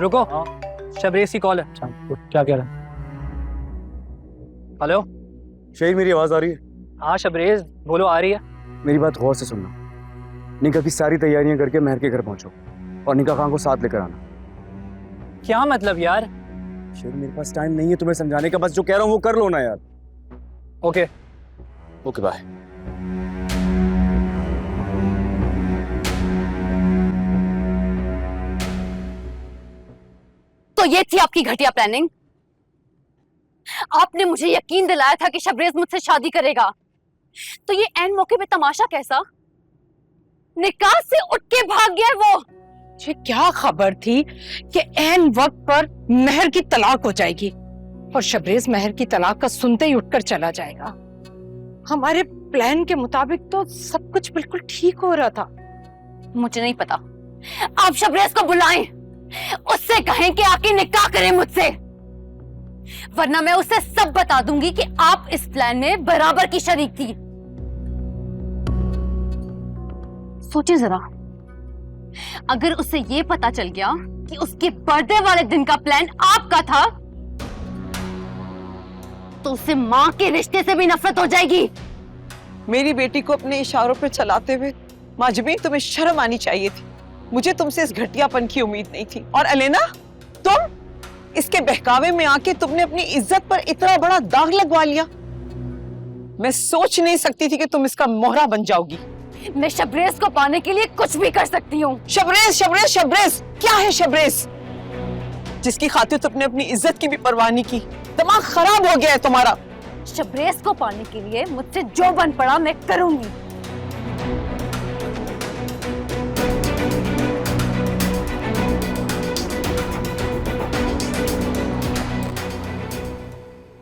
रुको, हाँ। शबरेज की कॉल है। अच्छा, तो क्या कह रहा है? हेलो। शहीद, मेरी आवाज आ रही है? हाँ शबरेज, बोलो, आ रही है। मेरी बात गौर से सुनना। निकाह की सारी तैयारियां करके महर के घर पहुंचो और निकाह खान को साथ लेकर आना। क्या मतलब यार? शहीद, मेरे पास टाइम नहीं है तुम्हें समझाने का, बस जो कह रहा हूँ वो कर लो ना यार। ओके। Okay bye. तो ये थी आपकी घटिया प्लानिंग। आपने मुझे यकीन दिलाया था कि शबरेज मुझसे शादी करेगा, तो ये ऐन मौके पे तमाशा कैसा? निकाह से उठ के भाग गया वो। मुझे क्या खबर थी कि ऐन वक्त पर महर की तलाक हो जाएगी और शबरेज महर की तलाक का सुनते ही उठकर चला जाएगा। हमारे प्लान के मुताबिक तो सब कुछ बिल्कुल ठीक हो रहा था। मुझे नहीं पता। आप शबरेज को बुलाएं, उससे कहें कि आके निकाह करें मुझसे, वरना मैं उसे सब बता दूंगी कि आप इस प्लान में बराबर की शरीक थी। सोचिए जरा, अगर उसे ये पता चल गया कि उसके बर्थडे वाले दिन का प्लान आपका था, तो उसे मां के रिश्ते से भी नफरत हो जाएगी। मेरी बेटी को अपने इशारों पर चलाते हुए माजबीन, तुम्हें शर्म आनी चाहिए थी। मुझे तुमसे इस घटियापन की उम्मीद नहीं थी। और अलेना, तुम इसके बहकावे में आके तुमने अपनी इज्जत पर इतना बड़ा दाग लगवा लिया। मैं सोच नहीं सकती थी कि तुम इसका मोहरा बन जाओगी। मैं शबरेज को पाने के लिए कुछ भी कर सकती हूँ। शबरेज, शबरेज, शबरेज क्या है शबरेज? जिसकी खातिर तुमने अपनी इज्जत की भी परवाह नहीं की। दिमाग खराब हो गया है तुम्हारा। शबरेज को पाने के लिए मुझसे जो बन पड़ा मैं करूंगी।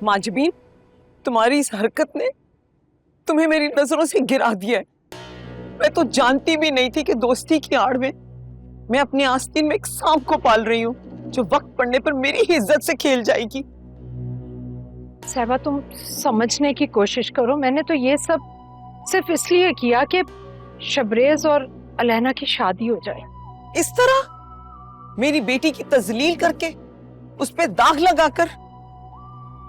माजबीन, तुम्हारी इस हरकत ने तुम्हें मेरी नजरों से गिरा दिया है। मैं तो जानती भी नहीं थी कि दोस्ती की आड़ में मैं अपने आस्तीन में एक सांप को पाल रही हूँ, जो वक्त पड़ने पर मेरी ही इज्जत से खेल जाएगी। सहबा, तुम समझने की कोशिश करो। मैंने तो ये सब सिर्फ इसलिए किया कि शबरेज और अलैना की शादी हो जाए। इस तरह मेरी बेटी की तजलील करके, उस पे दाग लगाकर।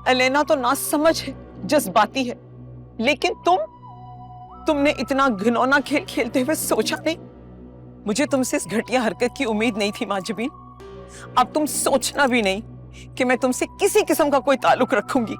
अलेना तो ना समझ है, जज्बाती है, लेकिन तुमने इतना घिनौना खेल खेलते हुए सोचा नहीं। मुझे तुमसे इस घटिया हरकत की उम्मीद नहीं थी माजबीन। अब तुम सोचना भी नहीं कि मैं तुमसे किसी किस्म का कोई ताल्लुक रखूंगी।